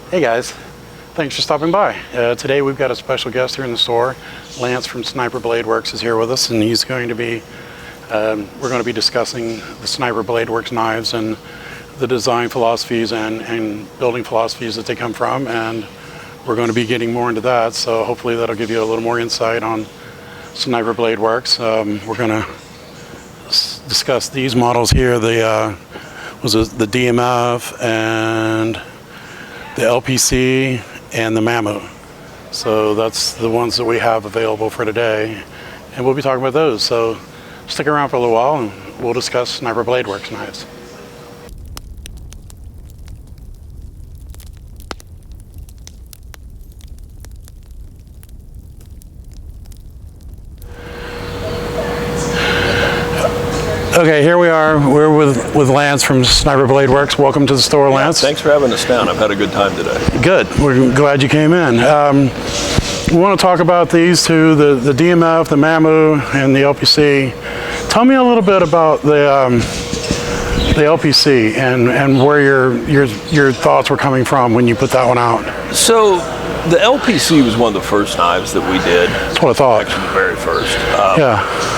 Hey guys, thanks for stopping by. Today we've got a special guest here in the store. Lance from Sniper Blade Works is here with us, and he's going to be, we're going to be discussing the Sniper Blade Works knives and the design philosophies and building philosophies that they come from, and we're going to be getting more into that, so hopefully that'll give you a little more insight on Sniper Blade Works. We're going to discuss these models here, the DMF and the LPC and the Mammo. So that's the ones that we have available for today, and we'll be talking about those. So stick around for a little while and we'll discuss Sniper Blade Works knives. Okay, here we are. We're with Lance from Sniper Blade Works. Welcome to the store, Lance. Thanks for having us down. I've had a good time today. Good. We're glad you came in. We want to talk about these two, the DMF, the Mammo, and the LPC. Tell me a little bit about the LPC and where your thoughts were coming from when you put that one out. So the LPC was one of the first knives that we did. That's what I thought. Actually, the very first. Yeah.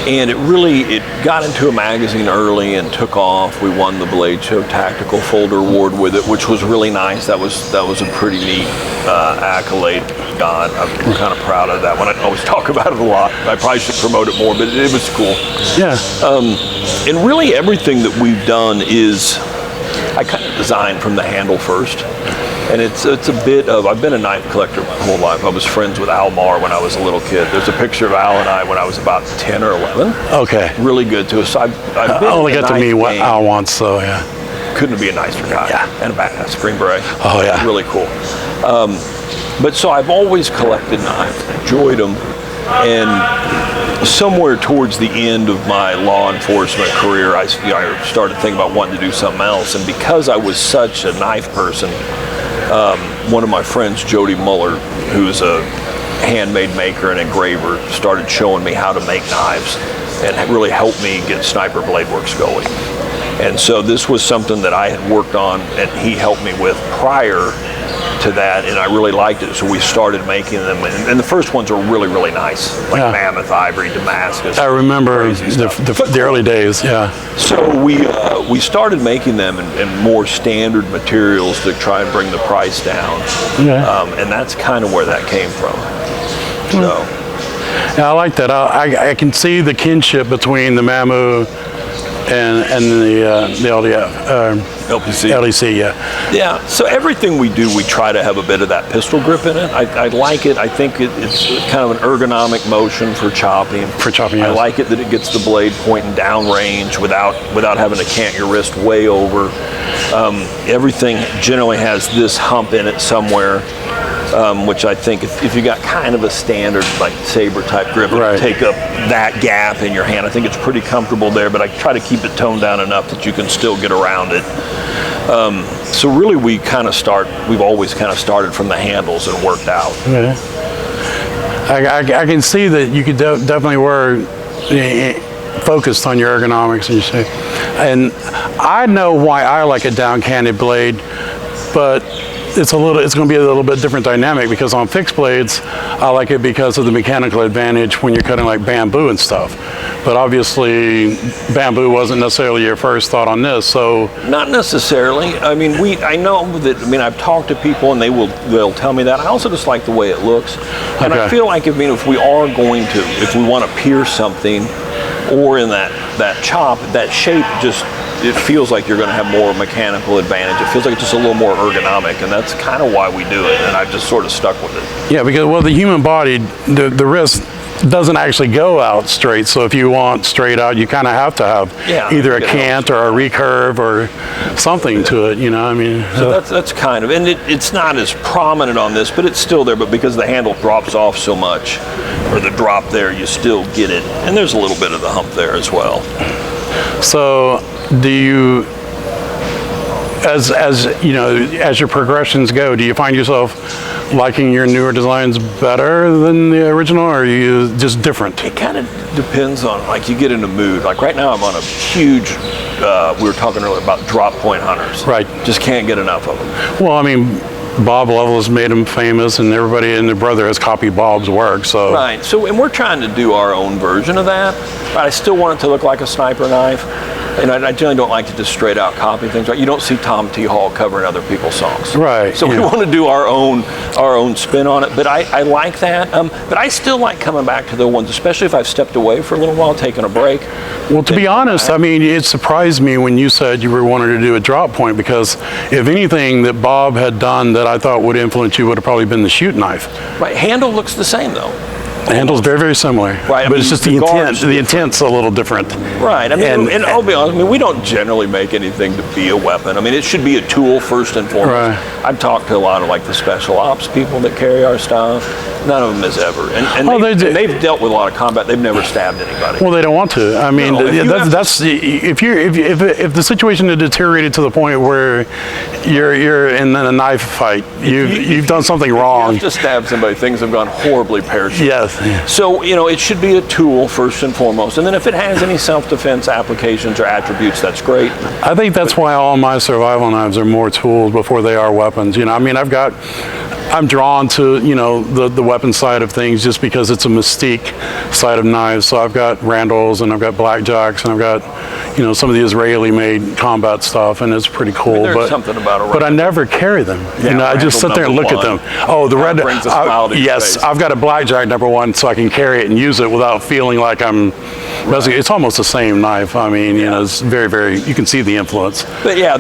And it got into a magazine early and took off. We won the Blade Show Tactical Folder Award with it, which was really nice. That was a pretty neat accolade. God, I'm kind of proud of that one. I always talk about it a lot. I probably should promote it more, but it was cool. Yeah. And really everything that we've done is, I kind of designed from the handle first. And it's a bit of, I've been a knife collector my whole life. I was friends with Al Marr when I was a little kid. There's a picture of Al and I when I was about 10 or 11. Okay. Really good to us. I've been I only got to meet what Al wants, so yeah. Couldn't be a nicer guy. Yeah. And a spring beret. Oh yeah. Really cool. But so I've always collected knives, enjoyed them, and somewhere towards the end of my law enforcement career, I started thinking about wanting to do something else. And because I was such a knife person, one of my friends, Jody Muller, who's a handmade maker and engraver, started showing me how to make knives and really helped me get Sniper Blade Works going. And so this was something that I had worked on and he helped me with prior to that, and I really liked it, so we started making them, and the first ones are really, really nice, like Mammoth, Ivory, Damascus. I remember the early days, yeah. So we started making them in more standard materials to try and bring the price down, and that's kind of where that came from. So. Yeah, I like that. I can see the kinship between the Mammo and the LPC, yeah. Yeah, so everything we do, we try to have a bit of that pistol grip in it. I like it. I think it's kind of an ergonomic motion for chopping. For chopping, yes. I like it that it gets the blade pointing down range without having to cant your wrist way over. Everything generally has this hump in it somewhere. Which I think if you got kind of a standard like saber type grip, it'll take up that gap in your hand. I think it's pretty comfortable there, but I try to keep it toned down enough that you can still get around it. So really we've always kind of started from the handles and worked out. Yeah. I can see that you could definitely were focused on your ergonomics, and I know why I like a down canted blade, but it's going to be a little bit different dynamic, because on fixed blades I like it because of the mechanical advantage when you're cutting like bamboo and stuff. But obviously bamboo wasn't necessarily your first thought on this, so. Not necessarily. I mean, I know that, I've talked to people and they'll tell me that. I also just like the way it looks. And I feel like if we want to pierce something, or in that chop, that shape it feels like you're going to have more mechanical advantage. It feels like it's just a little more ergonomic, and that's kind of why we do it, and I've just sort of stuck with it. Yeah, because, the human body, the wrist doesn't actually go out straight, so if you want straight out, you kind of have to have either a cant or a recurve or something to it, So that's kind of, and it's not as prominent on this, but it's still there, but because the handle drops off so much, or the drop there, you still get it, and there's a little bit of the hump there as well. So do you, as your progressions go, do you find yourself liking your newer designs better than the original, or are you just different? It kind of depends on, you get in a mood. Like right now I'm on a huge, we were talking earlier about drop point hunters. Right. Just can't get enough of them. Well, Bob Lovelace made him famous, and everybody and their brother has copied Bob's work. So Right. So, and we're trying to do our own version of that. But I still want it to look like a sniper knife. And I generally don't like to just straight out copy things. Right? You don't see Tom T. Hall covering other people's songs. Right. So we want to do our own spin on it. But I like that. But I still like coming back to the ones, especially if I've stepped away for a little while, taking a break. Well, to be honest, I mean, it surprised me when you said you were wanting to do a drop point, because if anything that Bob had done that I thought would influence you would have probably been the shoot knife. Right. Handle looks the same though. The handle's very, very similar. Right, but it's just the intent. The intent's a little different. Right. I mean, and I'll be honest, I mean, we don't generally make anything to be a weapon. I mean, it should be a tool first and foremost. Right. I've talked to a lot of like the special ops people that carry our stuff. None of them has ever. And they've dealt with a lot of combat. They've never stabbed anybody. Well, they don't want to. I mean, if the situation had deteriorated to the point where you're in a knife fight, you've done something wrong. You have to stab somebody. Things have gone horribly pear-shaped. Yes. So, it should be a tool first and foremost. And then if it has any self-defense applications or attributes, that's great. I think that's why all my survival knives are more tools before they are weapons. I mean, I'm drawn to, the weapon side of things just because it's a mystique side of knives. So I've got Randalls and I've got Blackjacks and I've got, some of the Israeli-made combat stuff, and it's pretty cool. I mean, there's something about a but I never carry them. Yeah, I just sit there and look at them. Oh, the red. Brings a smile to your face. I've got a Blackjack #1, so I can carry it and use it without feeling like I'm. Right. It's almost the same knife. I mean, it's very, very. You can see the influence. But yeah,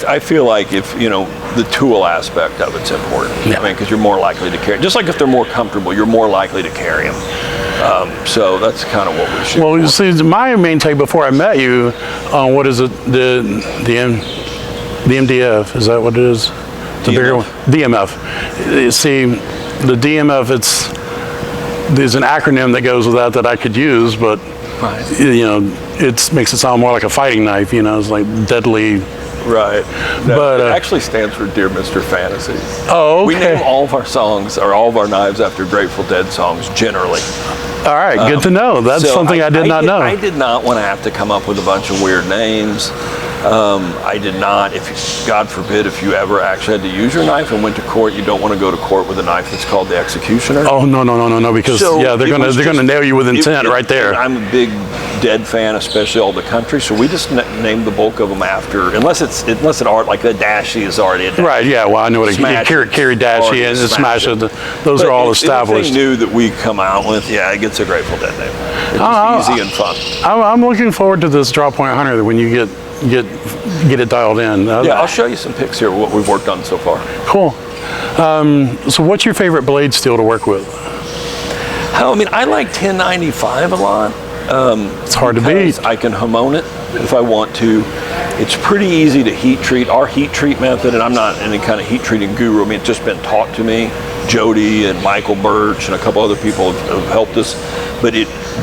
I feel like if the tool aspect of it's important. Yeah. I mean, because you're more likely to carry. Just like if they're more comfortable, you're more likely to carry them. So that's kind of what we should. Well, you see, my main take before I met you on what is it, the MDF, is that what it is? The bigger one? DMF. You see, the DMF, there's an acronym that goes with that I could use, but right. It makes it sound more like a fighting knife. It's like deadly. Right. But it actually stands for Dear Mr. Fantasy. Oh, okay. We name all of our songs or all of our knives after Grateful Dead songs generally. All right, good to know. That's something I did not know. I did not want to have to come up with a bunch of weird names. I did not. God forbid, if you ever actually had to use your knife and went to court, you don't want to go to court with a knife that's called the executioner. Oh no, because they're gonna nail you with intent right there. I'm a big Dead fan, especially all the country, so we just named the bulk of them after, unless it art like a Dashie is already a Dashie. Right. Yeah. Well, I know what carry Dashie and Smash it. Those are all established. Anything new that we come out with, it gets a Grateful Dead name. It's just easy and fun. I'm looking forward to this Drop Point Hunter when you get it dialed in. I'll show you some pics here of what we've worked on so far. Cool. So what's your favorite blade steel to work with? I mean, I like 1095 a lot. It's hard to beat. I can hamon it if I want to. It's pretty easy to heat treat. Our heat treat method, and I'm not any kind of heat treating guru. I mean, it's just been taught to me. Jody and Michael Birch and a couple other people have helped us. But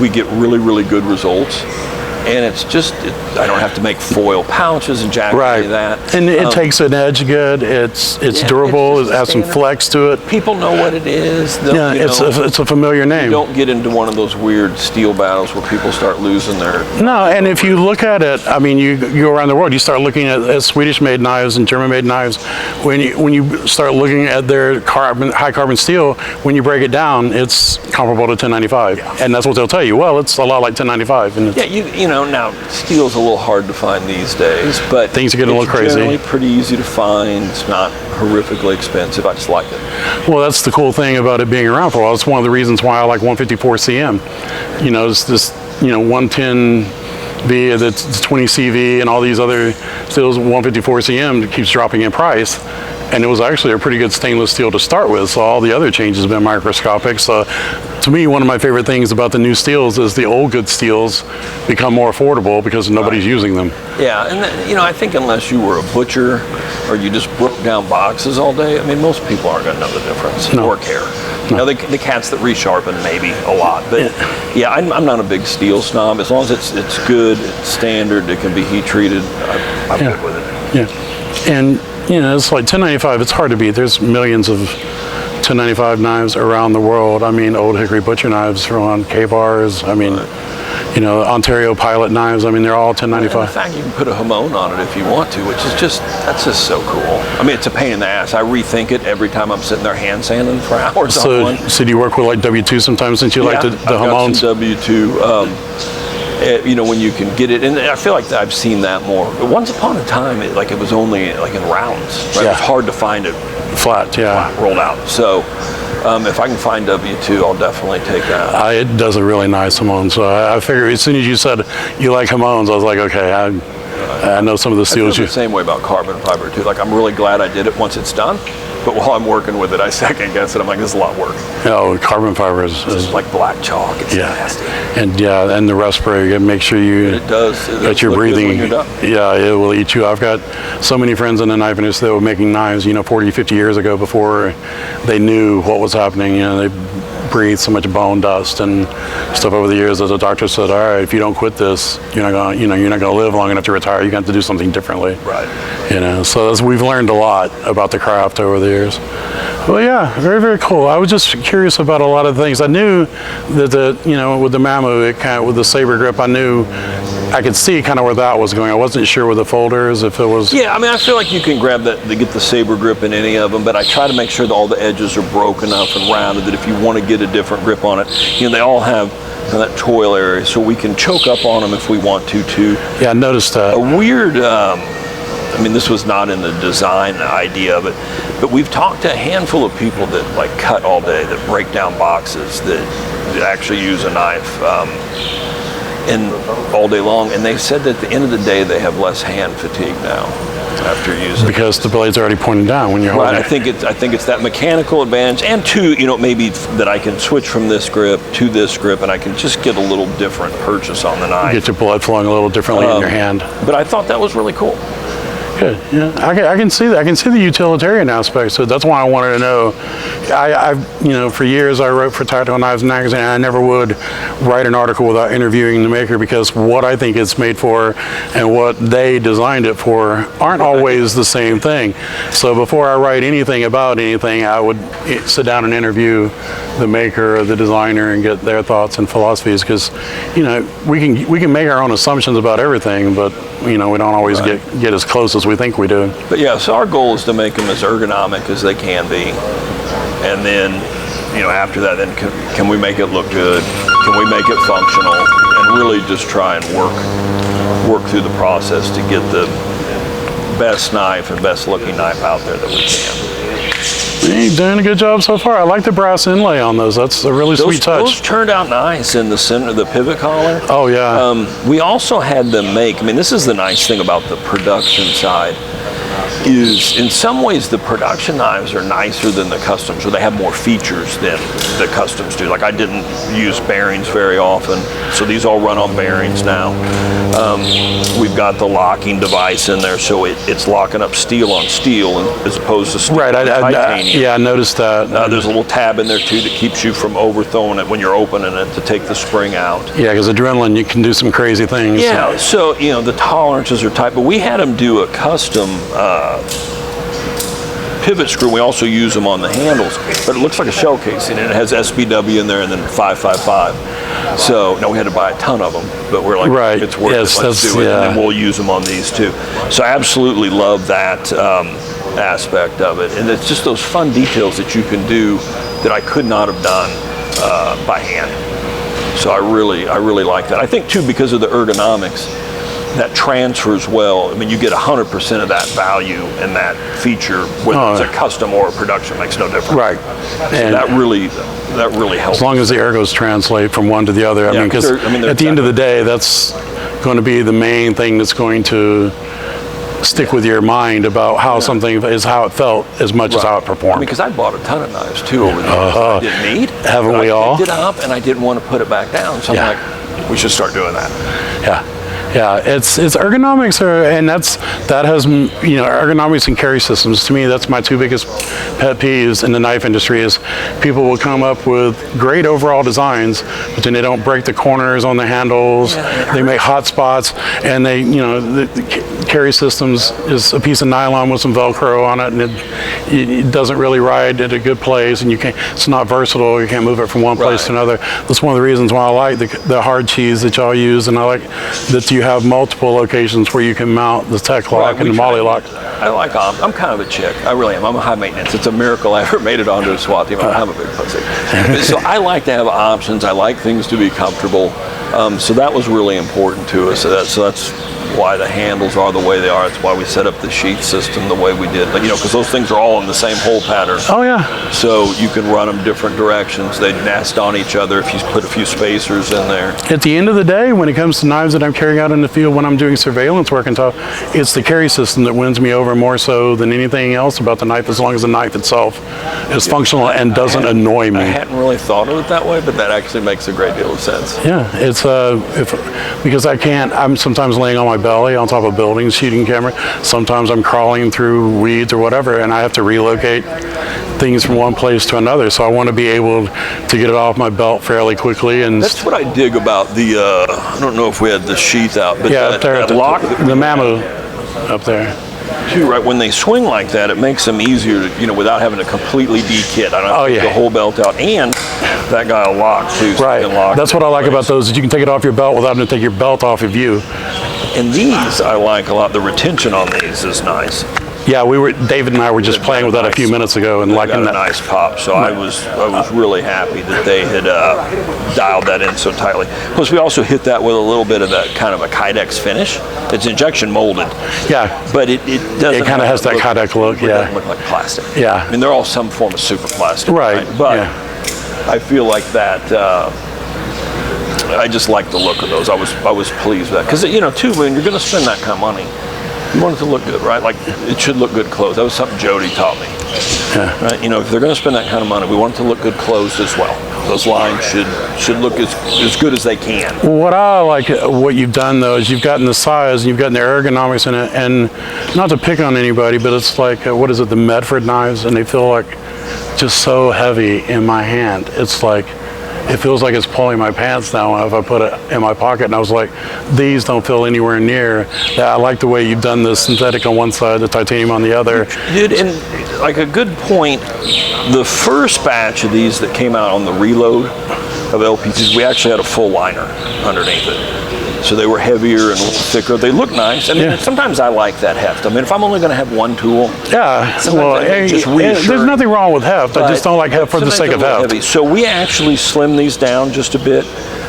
we get really, really good results. And it's just, I don't have to make foil pouches and jack any of that. And it takes an edge good. It's durable. It has some flex to it. People know what it is. It's a familiar name. You don't get into one of those weird steel battles where people start losing their... No, and if you look at it, I mean, you go around the world, you start looking at Swedish-made knives and German-made knives. When you start looking at their high carbon steel, when you break it down, it's comparable to 1095. Yeah. And that's what they'll tell you. Well, it's a lot like 1095. And now steel's a little hard to find these days, but things are getting a little crazy. It's generally pretty easy to find. It's not horrifically expensive. I just like it. Well, that's the cool thing about it being around for a while. It's one of the reasons why I like 154 CM. It's this 110V, that's 20 CV, and all these other steels. 154 CM keeps dropping in price. And it was actually a pretty good stainless steel to start with, so all the other changes have been microscopic. So to me, one of my favorite things about the new steels is the old good steels become more affordable because nobody's using them. Yeah, and I think unless you were a butcher or you just broke down boxes all day, I mean, most people aren't going to know the difference or care. No. The cats that resharpen maybe a lot, but I'm not a big steel snob. As long as it's good, it's standard, it can be heat treated, I'm good with it. Yeah, and it's like 1095. It's hard to beat. There's millions of 1095 knives around the world. I mean, old hickory butcher knives are on K-bars. I mean, Ontario Pilot knives. I mean, they're all And in 1095. fact, you can put a Hamon on it if you want to, which is that's just so cool. I mean, it's a pain in the ass. I rethink it every time I'm sitting there hand sanding for hours on one. So do you work with like W2 sometimes, since you like the I've got Hamons? some W2. When you can get it, and I feel like I've seen that more. Once upon a time, it was only like in rounds. Right? Yeah. It's hard to find it Flat, yeah. rolled out. So if I can find W2, I'll definitely take that. It does a really nice Hamon. So I figured as soon as you said you like Hamons, I was like, okay, I know some of the I feel seals the same way about carbon fiber too. Like, I'm really glad I did it once it's done, but while I'm working with it, I second guess it. I'm like, this is a lot of work. Carbon fiber is It's like black chalk. It's yeah, nasty. and the respirator, make sure you It does. that you're look good breathing. when you're done. Yeah, it will eat you. I've got so many friends in the knife industry that were making knives, 40, 50 years ago, before they knew what was happening. They breathed so much bone dust and stuff over the years that the doctor said, all right, if you don't quit this, you're not gonna live long enough to retire. You're going to have to do something differently. Right. So we've learned a lot about the craft over the years. Well, yeah, very, very cool. I was just curious about a lot of things. I knew that with the Mamu, with the saber grip, I knew I could see kind of where that was going. I wasn't sure with the folders if it was. Yeah, I mean, I feel like you can grab that to get the saber grip in any of them, but I try to make sure that all the edges are broken up and rounded, that if you want to get a different grip on it, they all have that toil area, so we can choke up on them if we want to too. Yeah, I noticed that. A weird, this was not in the design idea, but we've talked to a handful of people that cut all day, that break down boxes, that actually use a knife and all day long, and they said that at the end of the day they have less hand fatigue now after using because the blade's already pointing down when you're holding it. I think it's that mechanical advantage, and two, maybe that I can switch from this grip to this grip, and I can just get a little different purchase on the knife. Get your blood flowing a little differently in your hand. But I thought that was really cool. Good. Yeah, I can see that. I can see the utilitarian aspect. So that's why I wanted to know. I've for years I wrote for Tactical Knives Magazine, and I never would write an article without interviewing the maker, because what I think it's made for and what they designed it for aren't always the same thing. So before I write anything about anything, I would sit down and interview the maker or the designer and get their thoughts and philosophies, because we can make our own assumptions about everything, but we don't always get as close as we think we do. But yeah, so our goal is to make them as ergonomic as they can be, and then after that, then can we make it look good? Can we make it functional? And really just try and work through the process to get the best knife and best looking knife out there that we can. You're doing a good job so far. I like the brass inlay on those. That's a really sweet touch. Those turned out nice in the center, the pivot collar. Oh yeah. We also had them make. This is the nice thing about the production side. Is in some ways the production knives are nicer than the customs, or they have more features than the customs do. Like, I didn't use bearings very often, so these all run on bearings now. We've got the locking device in there, so it's locking up steel on steel as opposed to steel on titanium. I noticed that. There's a little tab in there too that keeps you from overthrowing it when you're opening it to take the spring out. Yeah, because adrenaline, you can do some crazy things. Yeah, so the tolerances are tight, but we had them do a custom pivot screw. We also use them on the handles, but it looks like a shell casing, and it has SBW in there and then 555. So now we had to buy a ton of them, but we're like, it's worth it. Let's do it, and then we'll use them on these too. So I absolutely love that aspect of it, and it's just those fun details that you can do that I could not have done by hand. So I really like that. I think too, because of the ergonomics, that transfers well. You get 100% of that value and that feature, whether it's a custom or a production, makes no difference. Right. So that really helps. As long as the ergos translate from one to the other. Because at the end of the day, that's going to be the main thing that's going to stick with your mind about how something is, how it felt, as much as how it performed. Because I bought a ton of knives too over the years I didn't need. Haven't we all? I picked it up and I didn't want to put it back down, so I'm like, we should start doing that. Yeah. Yeah, it's ergonomics, and that has, ergonomics and carry systems. To me, that's my two biggest pet peeves in the knife industry. Is people will come up with great overall designs, but then they don't break the corners on the handles. They make hot spots, and the carry systems is a piece of nylon with some Velcro on it, and it doesn't really ride at a good place, and it's not versatile. You can't move it from one place to another. That's one of the reasons why I like the hard cheese that y'all use, and I like that you have multiple locations where you can mount the tech lock and the molly lock. I like I'm kind of a chick. I really am. I'm a high maintenance. It's a miracle I ever made it onto a SWAT team. I'm a big pussy. So I like to have options. I like things to be comfortable. So that was really important to us. So that's why the handles are the way they are. It's why we set up the sheath system the way we did. Because those things are all in the same hole pattern. Oh yeah. So you can run them different directions. They nest on each other if you put a few spacers in there. At the end of the day, when it comes to knives that I'm carrying out in the field when I'm doing surveillance work and stuff, it's the carry system that wins me over more so than anything else about the knife, as long as the knife itself is functional and doesn't annoy me. I hadn't really thought of it that way, but that actually makes a great deal of sense. Yeah, it's because I'm sometimes laying on my belly on top of buildings shooting camera. Sometimes I'm crawling through weeds or whatever, and I have to relocate things from one place to another. So I want to be able to get it off my belt fairly quickly. And that's what I dig about the. I don't know if we had the sheath out, but up there, that lock, the Mammoth up there. Too, right? When they swing like that, it makes them easier to, without having to completely de-kit. I don't have to take the whole belt out, and that guy will lock too. So right. That's what I like about those, is you can take it off your belt without having to take your belt off of you. And these I like a lot. The retention on these is nice. Yeah, David and I were just playing with that a few minutes ago and liking that. Nice pop. So I was really happy that they had dialed that in so tightly. Plus, we also hit that with a little bit of that kind of a Kydex finish. It's injection molded. Yeah. But it doesn't. It kind of has that Kydex look. It doesn't look like plastic. Yeah. I mean, they're all some form of super plastic. Right. But I feel like that. I just like the look of those. I was pleased with that, because too, when you're going to spend that kind of money, you want it to look good, right? Like, it should look good closed. That was something Jody taught me. Yeah. Right? If they're going to spend that kind of money, we want it to look good closed as well. Those lines should look as good as they can. What I like, what you've done though, is you've gotten the size and you've gotten the ergonomics in it, and not to pick on anybody, but it's like, what is it, the Medford knives, and they feel like just so heavy in my hand. It's like, it feels like it's pulling my pants down if I put it in my pocket. And I was like, these don't feel anywhere near that. I like the way you've done the synthetic on one side, the titanium on the other. Dude, and like a good point, the first batch of these that came out on the reload of LPCs, we actually had a full liner underneath it. So they were heavier and a little thicker. They look nice. I mean, sometimes I like that heft. I mean, if I'm only going to have one tool, there's nothing wrong with heft. I just don't like heft for the sake of heft. Heavy. So we actually slimmed these down just a bit.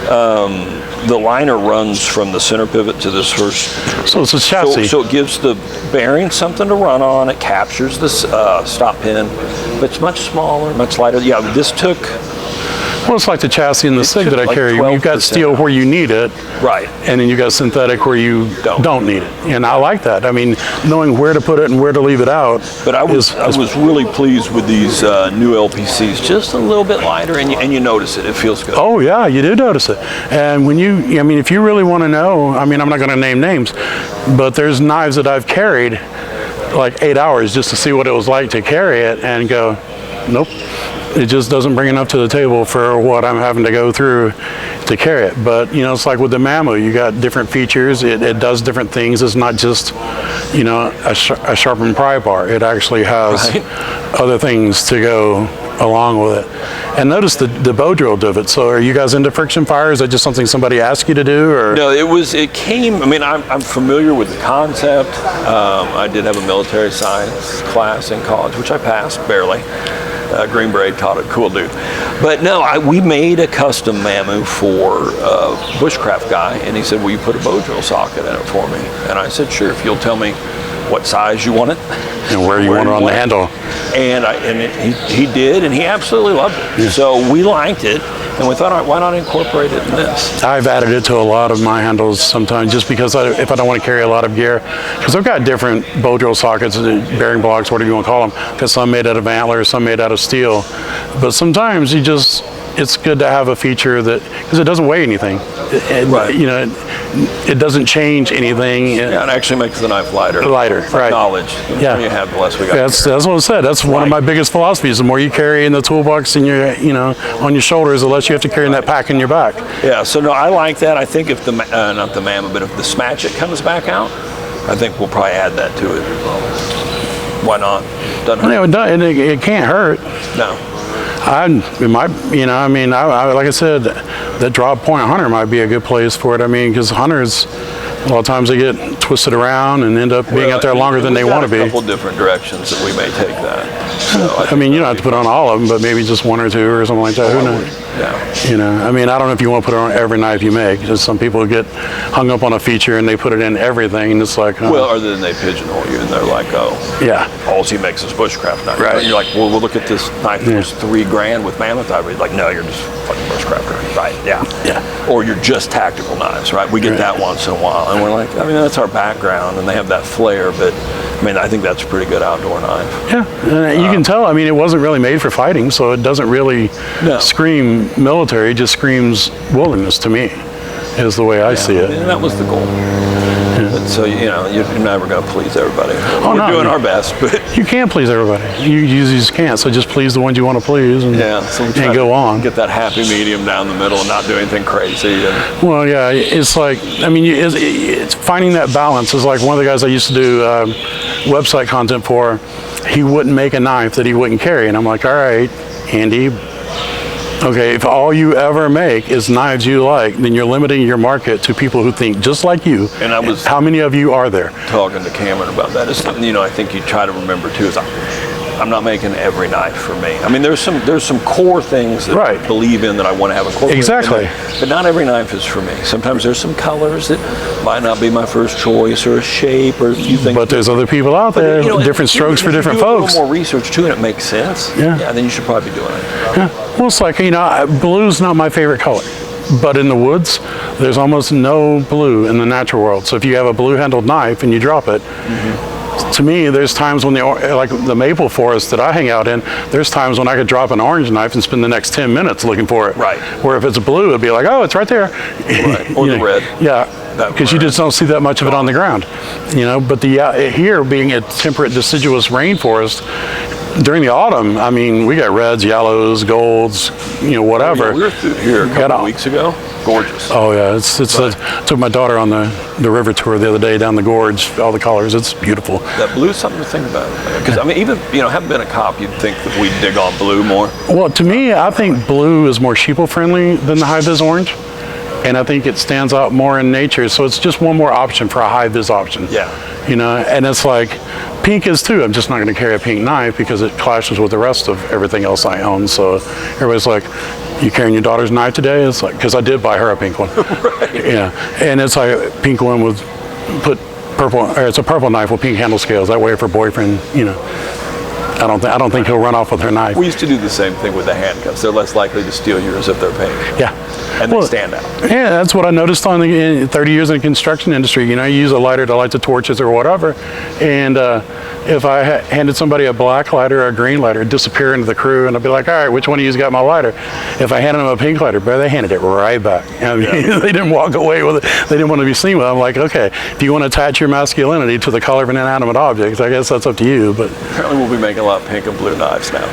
The liner runs from the center pivot to this first. So it's a chassis. So it gives the bearing something to run on. It captures this stop pin, but it's much smaller, much lighter. Yeah, this took. Well, it's like the chassis and the SIG that I carry. You've got steel where you need it, right? And then you got synthetic where you don't need it. And I like that. I mean, knowing where to put it and where to leave it out. But I was really pleased with these new LPCs. Just a little bit lighter, and you notice it. It feels good. Oh yeah, you do notice it. And when if you really want to know, I mean, I'm not going to name names, but there's knives that I've carried like 8 hours just to see what it was like to carry it, and go, nope. It just doesn't bring enough to the table for what I'm having to go through to carry it. But it's like with the Mammo, you got different features. It does different things. It's not just a sharpened pry bar. It actually has other things to go along with it. And notice the bow drill divot. So are you guys into friction fire? Is that just something somebody asked you to do? Or? No, it came, I mean, I'm familiar with the concept. I did have a military science class in college, which I passed, barely. Green Beret taught it, cool dude. But no, we made a custom Mammo for a bushcraft guy, and he said, will you put a bow drill socket in it for me? And I said, sure, if you'll tell me what size you want it. And where you want it on the handle. And he did, and he absolutely loved it. Yeah. So we liked it, and we thought, all right, why not incorporate it in this? I've added it to a lot of my handles sometimes, just because if I don't want to carry a lot of gear. Because I've got different bow drill sockets, bearing blocks, whatever you want to call them. Because some made out of antlers, some made out of steel. But sometimes it's good to have a feature that, because it doesn't weigh anything. Right. it doesn't change anything. Yeah, it actually makes the knife lighter. Lighter, It's like right. knowledge. The Yeah. more you have, the less we got. That's what I said. That's one of my biggest philosophies. The more you carry in the toolbox in your, on your shoulders, the less you have to carry in that pack in your back. Yeah, so no, I like that. I think if the, not the Mammoth, but if the Smatchet comes back out, I think we'll probably add that to it. Why not? Doesn't hurt. It can't hurt. No. It might, like I said, that drop point hunter might be a good place for it. I mean, because hunters, a lot of times they get twisted around and end up being out there longer than they want to be. A couple different directions that we may take that. So I mean, you don't have to put on all of them, but maybe just one or two or something like that. Who knows? Yeah. I mean, I don't know if you want to put it on every knife you make. Just some people get hung up on a feature and they put it in everything, and it's like, Well, or then they pigeonhole you and they're like, oh, yeah, all he makes is bushcraft knife. Right. And you're like, well, we'll look at this knife that was $3,000 with Mammoth ivory. Like, no, you're just fucking bushcrafter. Right, yeah. Yeah. Or you're just tactical knives, right? We get that once in a while. And we're like, I mean, that's our background, and they have that flair, but I mean, I think that's a pretty good outdoor knife. Yeah, and you can tell. I mean, it wasn't really made for fighting, so it doesn't really scream military. It just screams wilderness to me, is the way I see it. And that was the goal. But so, you're never going to please everybody. We're doing our best, but you can't please everybody. You just can't. So just please the ones you want to please, and go on. Get that happy medium down the middle and not do anything crazy. Well, yeah, it's like, I mean, it's finding that balance. Is like one of the guys I used to do website content for. He wouldn't make a knife that he wouldn't carry, and I'm like, all right, Andy. Okay, if all you ever make is knives you like, then you're limiting your market to people who think just like you. And I was how many of you are there? Talking to Cameron about that. It's something, I think you try to remember too, is I'm not making every knife for me. I mean, there's some core things that I believe in that I want to have incorporated. Exactly. But not every knife is for me. Sometimes there's some colors that might not be my first choice, or a shape, or a few things. But there's other people out there, different strokes for different folks. If you do a little more research too, and it makes sense. Yeah, then you should probably be doing it. Yeah. Well, it's like, blue's not my favorite color. But in the woods, there's almost no blue in the natural world. So if you have a blue-handled knife and you drop it, to me, there's times when like the maple forest that I hang out in, there's times when I could drop an orange knife and spend the next 10 minutes looking for it. Right. Where if it's blue, it'd be like, oh, it's right there. Right. Or the red. Yeah. Because you just don't see that much of it on the ground. But here being a temperate deciduous rainforest, during the autumn, I mean, we got reds, yellows, golds, whatever. Oh, yeah, we were through here a couple of weeks ago. Gorgeous. Oh yeah, took my daughter on the river tour the other day down the gorge. All the colors, it's beautiful. That blue's something to think about. Because I mean, even having been a cop, you'd think that we'd dig on blue more. Well, to me, I think blue is more sheeple friendly than the high-vis orange. And I think it stands out more in nature, so it's just one more option for a high-vis option. Yeah. And it's like, pink is too. I'm just not going to carry a pink knife because it clashes with the rest of everything else I own. So everybody's like, you carrying your daughter's knife today? It's like, because I did buy her a pink one. Right. Yeah. And it's like a pink one with purple, or it's a purple knife with pink handle scales. That way if her boyfriend, I don't think he'll run off with her knife. We used to do the same thing with the handcuffs. They're less likely to steal yours if they're pink. Yeah. And they stand out. Yeah, that's what I noticed in 30 years in the construction industry. You use a lighter to light the torches or whatever. And if I handed somebody a black lighter or a green lighter, it'd disappear into the crew, and I'd be like, all right, which one of you's got my lighter? If I handed them a pink lighter, they handed it right back. I mean, they didn't walk away with it. They didn't want to be seen with it. I'm like, okay, if you want to attach your masculinity to the color of an inanimate object, I guess that's up to you. But apparently we'll be making a lot of pink and blue knives now.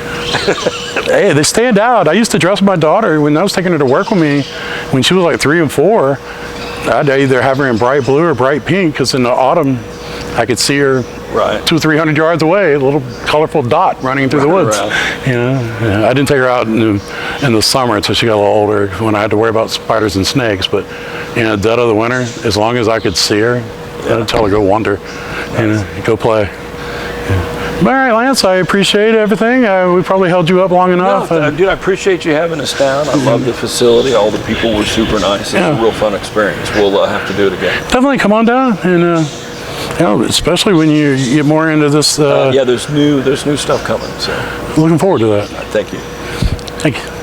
Hey, they stand out. I used to dress my daughter when I was taking her to work with me when she was like 3 and 4. I'd either have her in bright blue or bright pink, because in the autumn I could see her 200 or 300 yards away, a little colorful dot running through the woods. I didn't take her out in the summer until she got a little older, when I had to worry about spiders and snakes. But dead of the winter, as long as I could see her, I'd tell her go wander, go play. All right, Lance, I appreciate everything. We probably held you up long enough. No, dude, I appreciate you having us down. I love the facility. All the people were super nice. It was a real fun experience. We'll have to do it again. Definitely come on down, and especially when you get more into this. Yeah, there's new stuff coming. So looking forward to that. Thank you. Thank you.